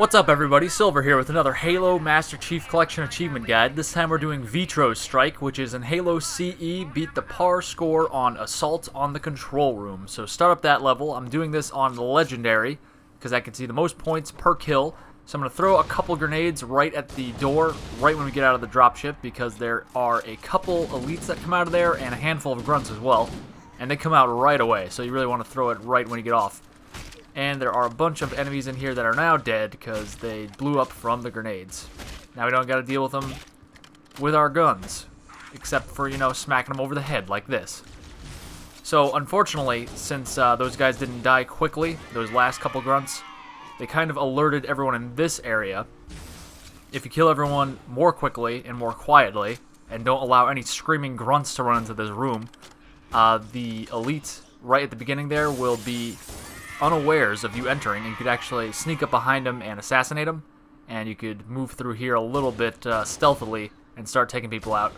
What's up everybody, Silver here with another Halo Master Chief Collection Achievement Guide. This time we're doing Vetro's Strike, which is in Halo CE, beat the par score on Assault on the Control Room. So start up that level. I'm doing this on Legendary, because I can see the most points per kill. So I'm going to throw a couple grenades right at the door, right when we get out of the dropship, because there are a couple elites that come out of there, and a handful of grunts as well. And they come out right away, so you really want to throw it right when you get off. And there are a bunch of enemies in here that are now dead because they blew up from the grenades. Now we don't got to deal with them with our guns, except for, you know, smacking them over the head like this. So unfortunately, since those guys didn't die quickly, those last couple grunts, they kind of alerted everyone in this area. If you kill everyone more quickly and more quietly, and don't allow any screaming grunts to run into this room, the elite right at the beginning there will be unawares of you entering, and you could actually sneak up behind them and assassinate them, and you could move through here a little bit stealthily and start taking people out.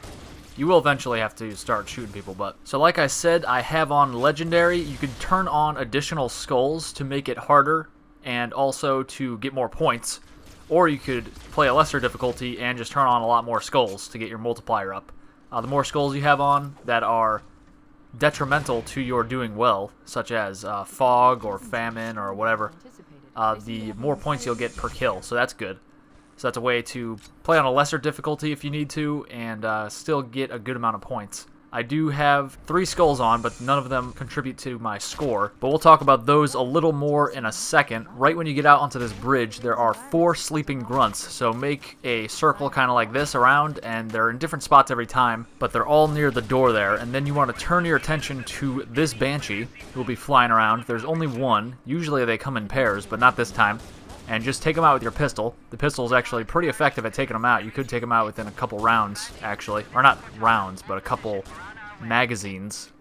You will eventually have to start shooting people, but... So like I said, I have on Legendary. You could turn on additional skulls to make it harder and also to get more points, or you could play a lesser difficulty and just turn on a lot more skulls to get your multiplier up. The more skulls you have on that are detrimental to your doing well, such as fog or famine or whatever, the more points you'll get per kill, so that's good. So that's a way to play on a lesser difficulty if you need to, and still get a good amount of points. I do have 3 skulls on, but none of them contribute to my score, but we'll talk about those a little more in a second. Right when you get out onto this bridge, there are 4 sleeping grunts, so make a circle kind of like this around, and they're in different spots every time, but they're all near the door there, and then you want to turn your attention to this Banshee, who will be flying around. There's only one. Usually they come in pairs, but not this time. And just take them out with your pistol. The pistol is actually pretty effective at taking them out. You could take them out within a couple rounds, actually. Or not rounds, but a couple magazines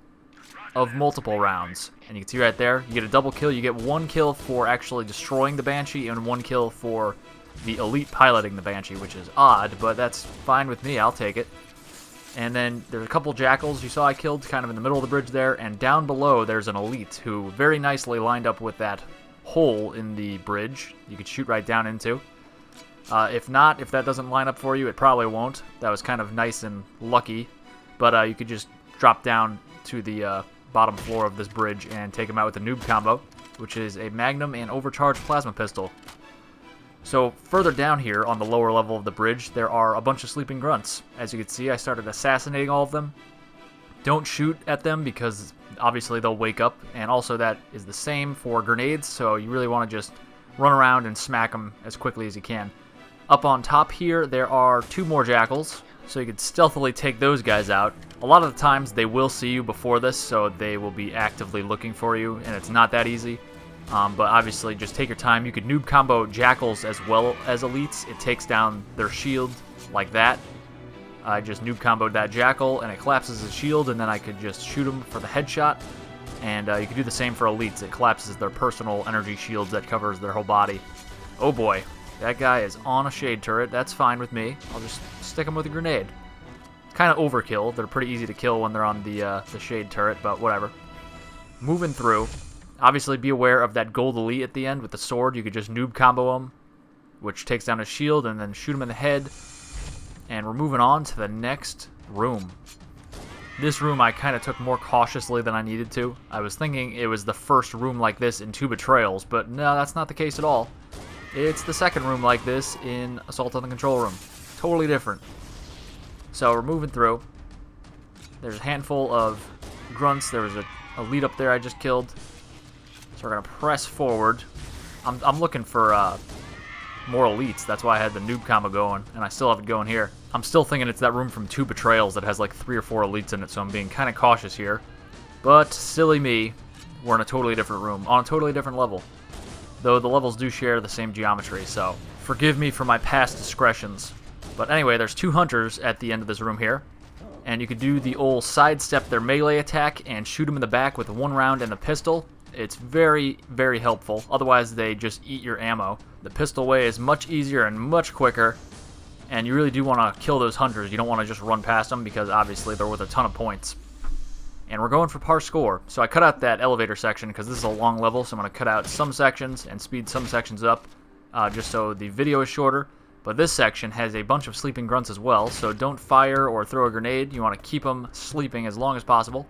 of multiple rounds. And you can see right there, you get a double kill. You get 1 kill for actually destroying the Banshee and 1 kill for the elite piloting the Banshee, which is odd, but that's fine with me. I'll take it. And then there's a couple jackals you saw I killed kind of in the middle of the bridge there. And down below, there's an elite who very nicely lined up with that hole in the bridge you could shoot right down into. If that doesn't line up for you, it probably won't. That was kind of nice and lucky, but you could just drop down to the bottom floor of this bridge and take him out with the noob combo, which is a magnum and overcharged plasma pistol. So further down here on the lower level of the bridge, there are a bunch of sleeping grunts. As you can see, I started assassinating all of them. Don't shoot at them because obviously they'll wake up, and also that is the same for grenades, so you really want to just run around and smack them as quickly as you can. Up on top here, there are 2 more jackals, so you could stealthily take those guys out. A lot of the times they will see you before this, so they will be actively looking for you, and it's not that easy. But obviously just take your time. You could noob combo jackals as well as elites. It takes down their shield like that. I just noob comboed that jackal, and it collapses his shield, and then I could just shoot him for the headshot. And you can do the same for elites. It collapses their personal energy shields that covers their whole body. Oh boy, that guy is on a shade turret. That's fine with me. I'll just stick him with a grenade. Kind of overkill. They're pretty easy to kill when they're on the shade turret, but whatever. Moving through. Obviously be aware of that gold elite at the end with the sword. You could just noob combo him, which takes down his shield, and then shoot him in the head. And we're moving on to the next room. This room I kind of took more cautiously than I needed to. I was thinking it was the first room like this in 2 Betrayals, but no, that's not the case at all. It's the second room like this in Assault on the Control Room. Totally different. So we're moving through. There's a handful of grunts. There was a elite up there I just killed. So we're going to press forward. I'm looking for more elites. That's why I had the noob combo going, and I still have it going here. I'm still thinking it's that room from 2 Betrayals that has like 3 or 4 elites in it, so I'm being kind of cautious here. But silly me, we're in a totally different room, on a totally different level. Though the levels do share the same geometry, so forgive me for my past discretions. But anyway, there's 2 hunters at the end of this room here, and you could do the old sidestep their melee attack and shoot them in the back with 1 round and the pistol. It's very, very helpful. Otherwise, they just eat your ammo. The pistol way is much easier and much quicker, and you really do want to kill those hunters. You don't want to just run past them because obviously they're worth a ton of points. And we're going for par score. So I cut out that elevator section because this is a long level, so I'm going to cut out some sections and speed some sections up. just so the video is shorter. But this section has a bunch of sleeping grunts as well, so don't fire or throw a grenade. You want to keep them sleeping as long as possible.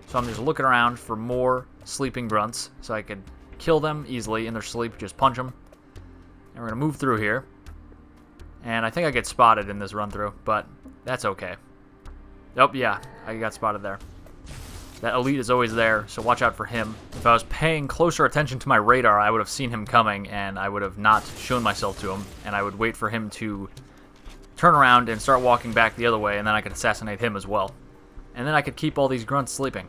So I'm just looking around for more sleeping grunts so I can kill them easily in their sleep, just punch them. And we're going to move through here. And I think I get spotted in this run through, but that's okay. Oh yeah, I got spotted there. That elite is always there, so watch out for him. If I was paying closer attention to my radar, I would have seen him coming, and I would have not shown myself to him, and I would wait for him to turn around and start walking back the other way, and then I could assassinate him as well. And then I could keep all these grunts sleeping.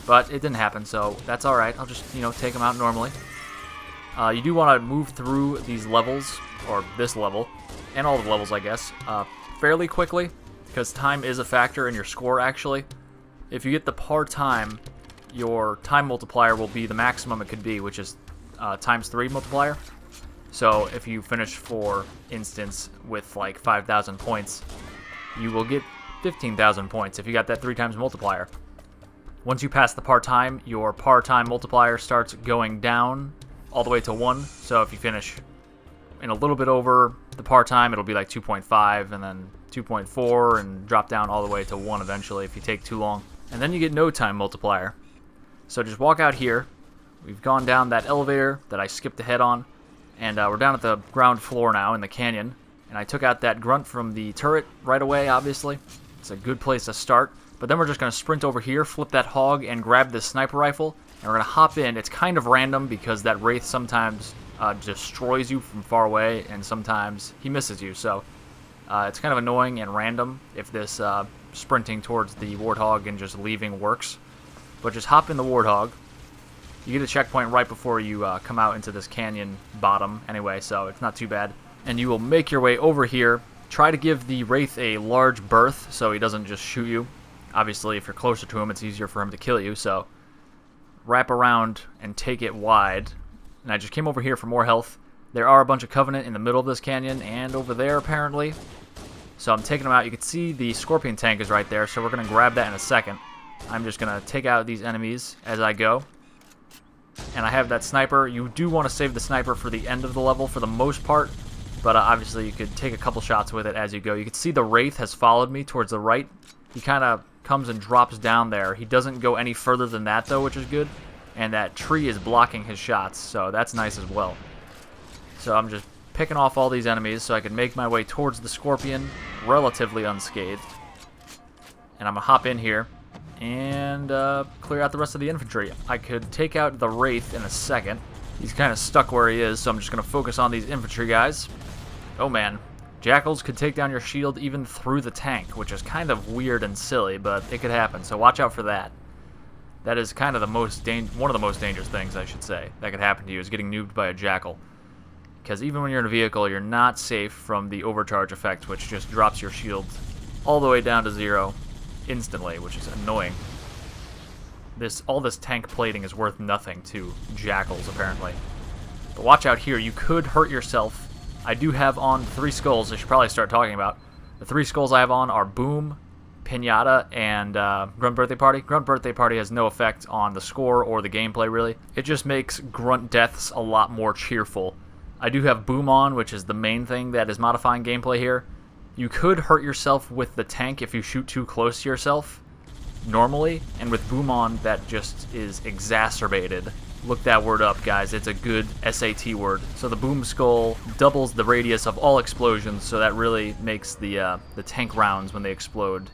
But it didn't happen, so that's alright. I'll just, take them out normally. You do want to move through these levels, or this level, and all the levels, I guess, fairly quickly, because time is a factor in your score, actually. If you get the par time, your time multiplier will be the maximum it could be, which is times 3 multiplier. So if you finish, for instance, with like 5,000 points, you will get 15,000 points if you got that 3 times multiplier. Once you pass the par time, your par time multiplier starts going down all the way to 1. So if you finish in a little bit over the par time, it'll be like 2.5 and then 2.4 and drop down all the way to 1 eventually if you take too long. And then you get no time multiplier. So just walk out here. We've gone down that elevator that I skipped ahead on, and we're down at the ground floor now in the canyon. And I took out that grunt from the turret right away, obviously. It's a good place to start. But then we're just going to sprint over here, flip that hog, and grab this sniper rifle. And we're going to hop in. It's kind of random because that wraith sometimes destroys you from far away, and sometimes he misses you. So it's kind of annoying and random if this sprinting towards the warthog and just leaving works. But just hop in the warthog. You get a checkpoint right before you come out into this canyon bottom anyway, so it's not too bad. And you will make your way over here. Try to give the wraith a large berth so he doesn't just shoot you. Obviously, if you're closer to him, it's easier for him to kill you, so wrap around and take it wide. And I just came over here for more health. There are a bunch of Covenant in the middle of this canyon and over there, apparently. So I'm taking them out. You can see the Scorpion tank is right there, so we're going to grab that in a second. I'm just going to take out these enemies as I go. And I have that sniper. You do want to save the sniper for the end of the level for the most part, but obviously you could take a couple shots with it as you go. You can see the wraith has followed me towards the right. He kind of comes and drops down there. He doesn't go any further than that, though, which is good. And that tree is blocking his shots, so that's nice as well. So I'm just picking off all these enemies so I can make my way towards the Scorpion relatively unscathed. And I'm going to hop in here and clear out the rest of the infantry. I could take out the wraith in a second. He's kind of stuck where he is, so I'm just going to focus on these infantry guys. Oh man, jackals could take down your shield even through the tank, which is kind of weird and silly, but it could happen, so watch out for that. That is kind of the one of the most dangerous things, I should say, that could happen to you, is getting noobed by a jackal. Because even when you're in a vehicle, you're not safe from the overcharge effect, which just drops your shield all the way down to 0 instantly, which is annoying. All this tank plating is worth nothing to jackals, apparently. But watch out here, you could hurt yourself. I do have on 3 skulls I should probably start talking about. The 3 skulls I have on are Boom, Pinata, and Grunt Birthday Party. Grunt Birthday Party has no effect on the score or the gameplay, really. It just makes grunt deaths a lot more cheerful. I do have Boom on, which is the main thing that is modifying gameplay here. You could hurt yourself with the tank if you shoot too close to yourself, normally, and with Boom on, that just is exacerbated. Look that word up, guys. It's a good SAT word. So the Boom Skull doubles the radius of all explosions, so that really makes the tank rounds, when they explode,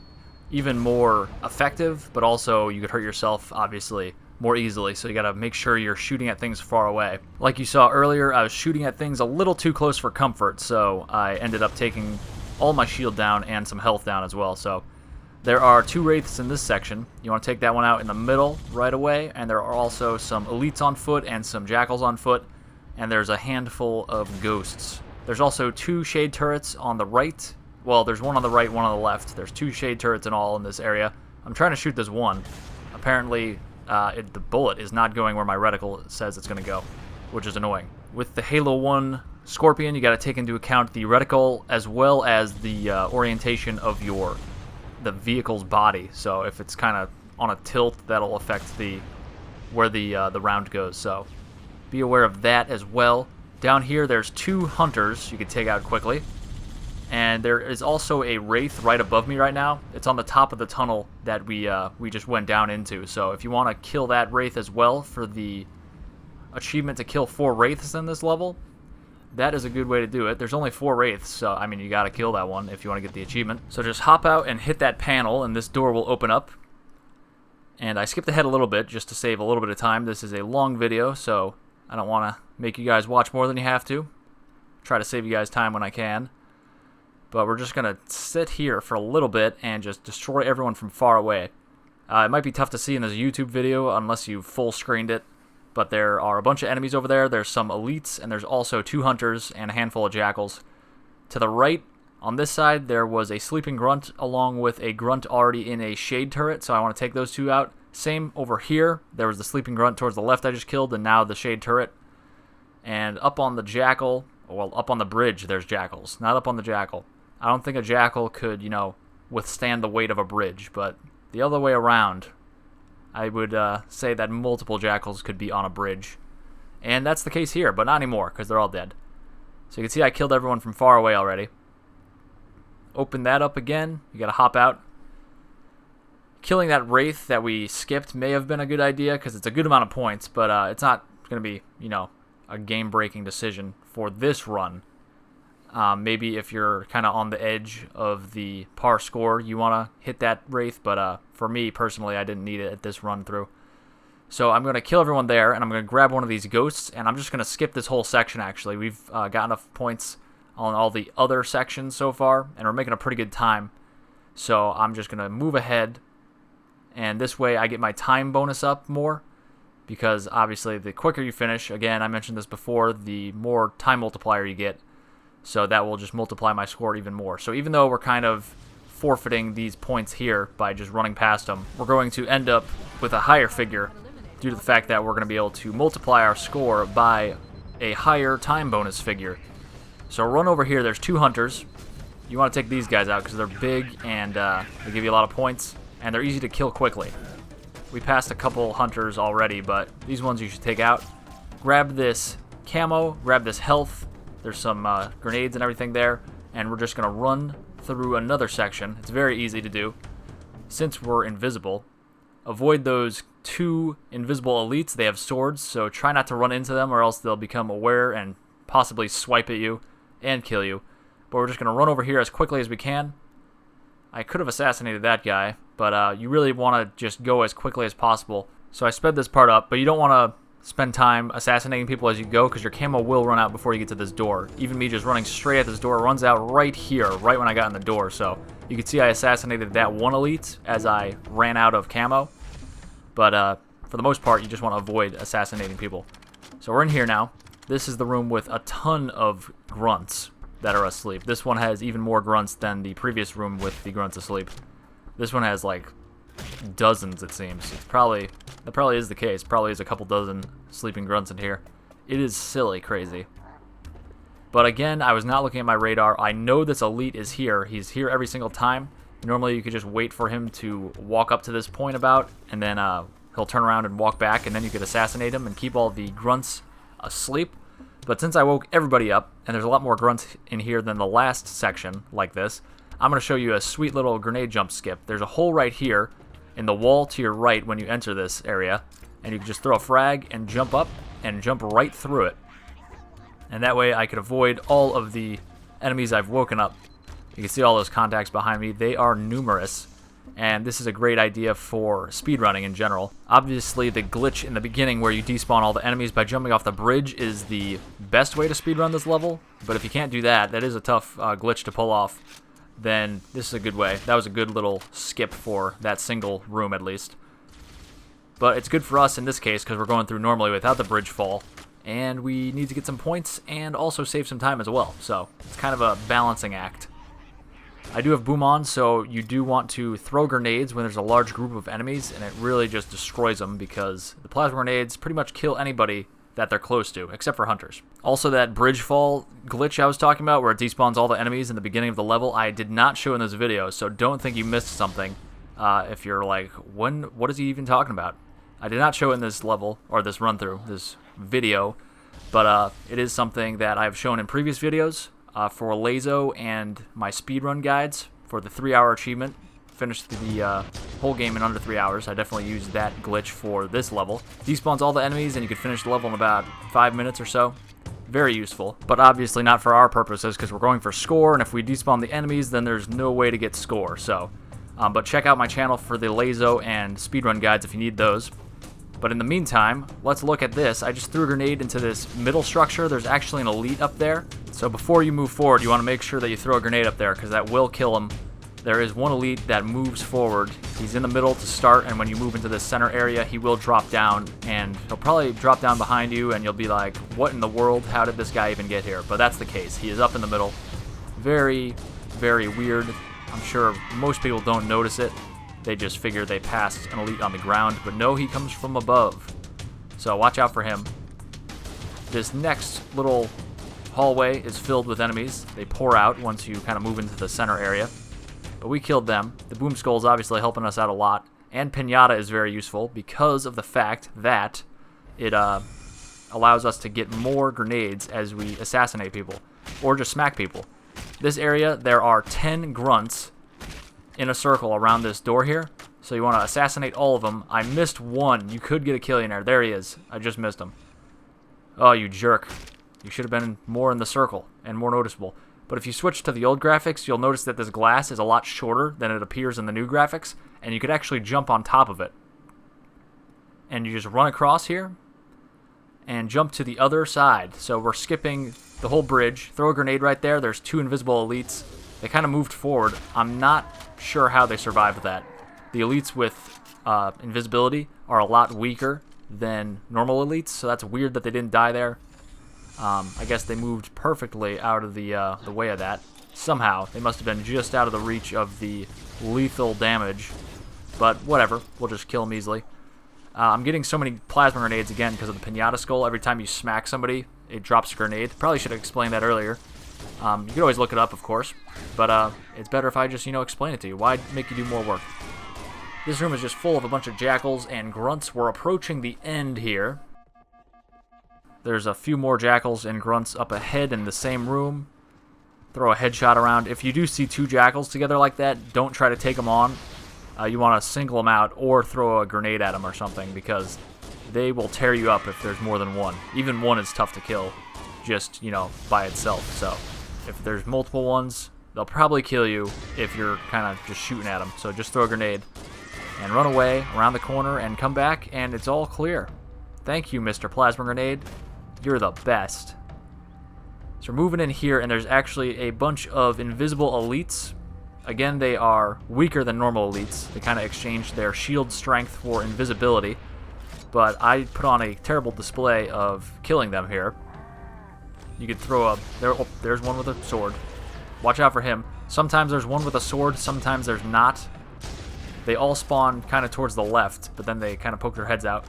even more effective, but also you could hurt yourself, obviously, more easily, so you gotta make sure you're shooting at things far away. Like you saw earlier, I was shooting at things a little too close for comfort, so I ended up taking all my shield down and some health down as well. So there are 2 wraiths in this section. You want to take that one out in the middle right away, and there are also some elites on foot and some jackals on foot, and there's a handful of ghosts. There's also 2 shade turrets on the right. Well, there's one on the right, one on the left. There's 2 shade turrets in all in this area. I'm trying to shoot this one. Apparently, the bullet is not going where my reticle says it's going to go, which is annoying. With the Halo 1 Scorpion, you got to take into account the reticle as well as the orientation of the vehicle's body. So if it's kind of on a tilt, that'll affect where the round goes. So be aware of that as well. Down here, there's 2 hunters you can take out quickly. And there is also a wraith right above me right now. It's on the top of the tunnel that we just went down into. So if you want to kill that wraith as well for the achievement to kill 4 wraiths in this level, that is a good way to do it. There's only 4 wraiths, so I mean you gotta kill that one if you want to get the achievement. So just hop out and hit that panel, and this door will open up. And I skipped ahead a little bit just to save a little bit of time. This is a long video, so I don't want to make you guys watch more than you have to. Try to save you guys time when I can. But we're just gonna sit here for a little bit and just destroy everyone from far away. It might be tough to see in this YouTube video unless you full screened it. But there are a bunch of enemies over there. There's some elites, and there's also 2 hunters and a handful of jackals. To the right, on this side, there was a sleeping grunt along with a grunt already in a shade turret, so I want to take those 2 out. Same over here. There was the sleeping grunt towards the left I just killed, and now the shade turret. And up on the jackal, well, up on the bridge, there's jackals, not up on the jackal. I don't think a jackal could, you know, withstand the weight of a bridge, but the other way around, I would say that multiple jackals could be on a bridge. And that's the case here, but not anymore, because they're all dead. So you can see I killed everyone from far away already. Open that up again. You gotta hop out. Killing that wraith that we skipped may have been a good idea, because it's a good amount of points, but it's not going to be, you know, a game-breaking decision for this run. Maybe if you're kind of on the edge of the par score, you want to hit that wraith, but for me, personally, I didn't need it at this run-through. So I'm going to kill everyone there, and I'm going to grab one of these ghosts, and I'm just going to skip this whole section, actually. We've got enough points on all the other sections so far, and we're making a pretty good time. So I'm just going to move ahead, and this way I get my time bonus up more, because obviously the quicker you finish, again, I mentioned this before, the more time multiplier you get. So that will just multiply my score even more. So even though we're kind of forfeiting these points here by just running past them, we're going to end up with a higher figure due to the fact that we're going to be able to multiply our score by a higher time bonus figure. So run over here. There's 2 hunters. You want to take these guys out because they're big and they give you a lot of points, and they're easy to kill quickly. We passed a couple hunters already, but these ones you should take out. Grab this camo, grab this health. There's some grenades and everything there, and we're just going to run through another section. It's very easy to do. Since we're invisible, avoid those 2 invisible elites. They have swords, so try not to run into them or else they'll become aware and possibly swipe at you and kill you. But we're just going to run over here as quickly as we can. I could have assassinated that guy, but you really want to just go as quickly as possible. So I sped this part up, but you don't want to spend time assassinating people as you go, because your camo will run out before you get to this door. Even me just running straight at this door runs out right here, right when I got in the door. So you can see I assassinated that 1 elite as I ran out of camo. But for the most part, you just want to avoid assassinating people. So we're in here now. This is the room with a ton of grunts that are asleep. This one has even more grunts than the previous room with the grunts asleep. This one has like dozens, it seems. That probably is the case. Probably is a couple dozen sleeping grunts in here. It is silly crazy. But again, I was not looking at my radar. I know this elite is here. He's here every single time. Normally you could just wait for him to walk up to this point about, and then he'll turn around and walk back, and then you could assassinate him and keep all the grunts asleep. But since I woke everybody up, and there's a lot more grunts in here than the last section like this, I'm going to show you a sweet little grenade jump skip. There's a hole right here in the wall to your right when you enter this area, and you can just throw a frag and jump up and jump right through it. And that way I could avoid all of the enemies I've woken up. You can see all those contacts behind me. They are numerous, and this is a great idea for speedrunning in general. Obviously, the glitch in the beginning where you despawn all the enemies by jumping off the bridge is the best way to speedrun this level, but if you can't do that, that is a tough glitch to pull off, then this is a good way. That was a good little skip for that single room at least. But it's good for us in this case because we're going through normally without the bridge fall, and we need to get some points and also save some time as well, so it's kind of a balancing act. I do have boom on, so you do want to throw grenades when there's a large group of enemies, and it really just destroys them because the plasma grenades pretty much kill anybody that they're close to, except for hunters. Also, that bridge fall glitch I was talking about where it despawns all the enemies in the beginning of the level, I did not show in this video, so don't think you missed something if you're like, what is he even talking about? I did not show in this level, or this run-through, this video, But it is something that I've shown in previous videos for Lazo and my speedrun guides for the 3-hour achievement. Finished the whole game in under 3 hours. I definitely used that glitch for this level. Despawns all the enemies and you can finish the level in about 5 minutes or so. Very useful, but obviously not for our purposes because we're going for score, and if we despawn the enemies then there's no way to get score. So, but check out my channel for the Lazo and speedrun guides if you need those. But in the meantime, let's look at this. I just threw a grenade into this middle structure. There's actually an elite up there. So before you move forward, you want to make sure that you throw a grenade up there because that will kill him. There is one elite that moves forward. He's in the middle to start, and when you move into the center area, he will drop down, and he'll probably drop down behind you, and you'll be like, what in the world? How did this guy even get here? But that's the case. He is up in the middle. Very, very weird. I'm sure most people don't notice it. They just figure they passed an elite on the ground, but no, he comes from above. So watch out for him. This next little hallway is filled with enemies. They pour out once you kind of move into the center area. But we killed them. The Boom Skull is obviously helping us out a lot. And Pinata is very useful because of the fact that it allows us to get more grenades as we assassinate people. Or just smack people. This area, there are 10 grunts in a circle around this door here. So you want to assassinate all of them. I missed one. You could get a kill in there. There he is. I just missed him. Oh, you jerk. You should have been more in the circle and more noticeable. But if you switch to the old graphics, you'll notice that this glass is a lot shorter than it appears in the new graphics, and you could actually jump on top of it. And you just run across here, and jump to the other side. So we're skipping the whole bridge. Throw a grenade right there. There's 2 invisible elites. They kind of moved forward. I'm not sure how they survived that. The elites with invisibility are a lot weaker than normal elites, so that's weird that they didn't die there. I guess they moved perfectly out of the way of that. Somehow. They must have been just out of the reach of the lethal damage. But whatever. We'll just kill them easily. I'm getting so many plasma grenades again because of the Pinata skull. Every time you smack somebody, it drops a grenade. Probably should have explained that earlier. You could always look it up, of course. But it's better if I just, explain it to you. Why make you do more work? This room is just full of a bunch of jackals and grunts. We're approaching the end here. There's a few more jackals and grunts up ahead in the same room. Throw a headshot around. If you do see 2 jackals together like that, don't try to take them on. You want to single them out or throw a grenade at them or something because they will tear you up if there's more than one. Even one is tough to kill just, by itself. So if there's multiple ones, they'll probably kill you if you're kind of just shooting at them. So just throw a grenade and run away around the corner and come back and it's all clear. Thank you, Mr. Plasma Grenade. You're the best. So we're moving in here, and there's actually a bunch of invisible elites. Again, they are weaker than normal elites. They kind of exchange their shield strength for invisibility. But I put on a terrible display of killing them here. You could throw a... there's one with a sword. Watch out for him. Sometimes there's one with a sword, sometimes there's not. They all spawn kind of towards the left, but then they kind of poke their heads out.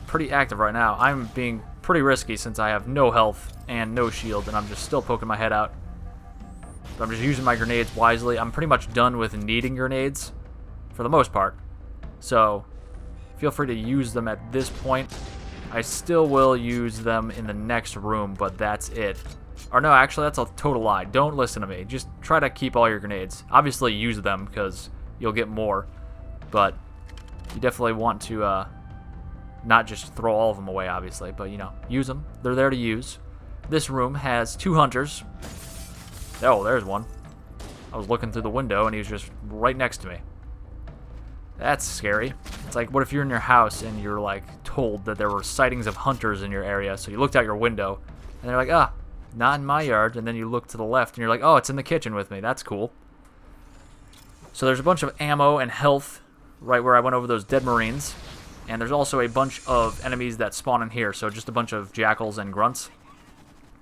Pretty active right now. I'm being pretty risky since I have no health and no shield, and I'm just still poking my head out. But I'm just using my grenades wisely. I'm pretty much done with needing grenades for the most part. So feel free to use them at this point. I still will use them in the next room, but that's it. Or no, actually that's a total lie. Don't listen to me. Just try to keep all your grenades. Obviously use them because you'll get more. But you definitely want to... not just throw all of them away, obviously, but, use them. They're there to use. This room has 2 hunters. Oh, there's one. I was looking through the window, and he was just right next to me. That's scary. It's like, what if you're in your house, and you're, told that there were sightings of hunters in your area, so you looked out your window, and they're like, not in my yard, and then you look to the left, and you're like, oh, it's in the kitchen with me. That's cool. So there's a bunch of ammo and health right where I went over those dead Marines. And there's also a bunch of enemies that spawn in here, so just a bunch of jackals and grunts.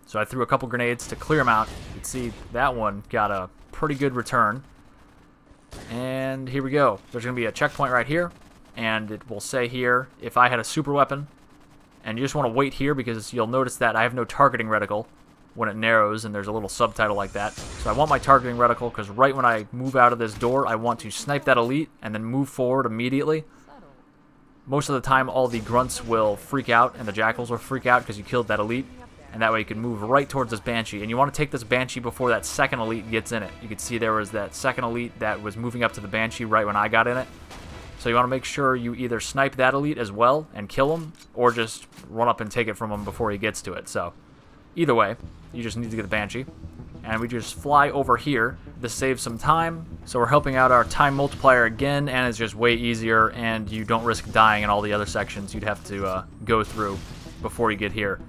So I threw a couple grenades to clear them out. You can see that one got a pretty good return. And here we go. There's going to be a checkpoint right here, and it will say here, if I had a super weapon, and you just want to wait here because you'll notice that I have no targeting reticle when it narrows, and there's a little subtitle like that. So I want my targeting reticle because right when I move out of this door, I want to snipe that elite and then move forward immediately. Most of the time, all the grunts will freak out, and the jackals will freak out because you killed that elite. And that way you can move right towards this Banshee. And you want to take this Banshee before that second elite gets in it. You can see there was that second elite that was moving up to the Banshee right when I got in it. So you want to make sure you either snipe that elite as well and kill him, or just run up and take it from him before he gets to it. So either way, you just need to get the Banshee. And we just fly over here. This saves some time. So we're helping out our time multiplier again, and it's just way easier, and you don't risk dying in all the other sections you'd have to go through before you get here.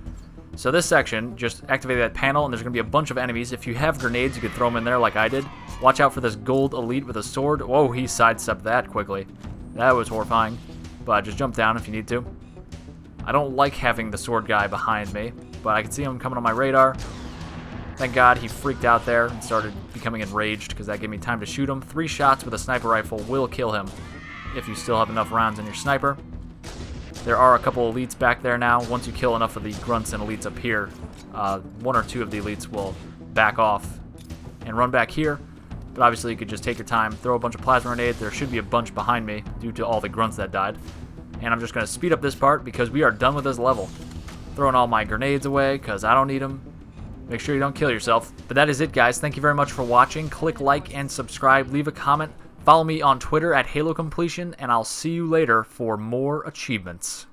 So this section, just activate that panel, and there's going to be a bunch of enemies. If you have grenades, you could throw them in there like I did. Watch out for this gold elite with a sword. Whoa, he sidestepped that quickly. That was horrifying. But just jump down if you need to. I don't like having the sword guy behind me, but I can see him coming on my radar. Thank God he freaked out there and started becoming enraged, because that gave me time to shoot him. 3 shots with a sniper rifle will kill him if you still have enough rounds in your sniper. There are a couple elites back there now. Once you kill enough of the grunts and elites up here, 1 or 2 of the elites will back off and run back here. But obviously you could just take your time, throw a bunch of plasma grenades. There should be a bunch behind me due to all the grunts that died. And I'm just going to speed up this part because we are done with this level. Throwing all my grenades away because I don't need them. Make sure you don't kill yourself. But that is it, guys. Thank you very much for watching. Click like and subscribe. Leave a comment. Follow me on Twitter at HaloCompletion, and I'll see you later for more achievements.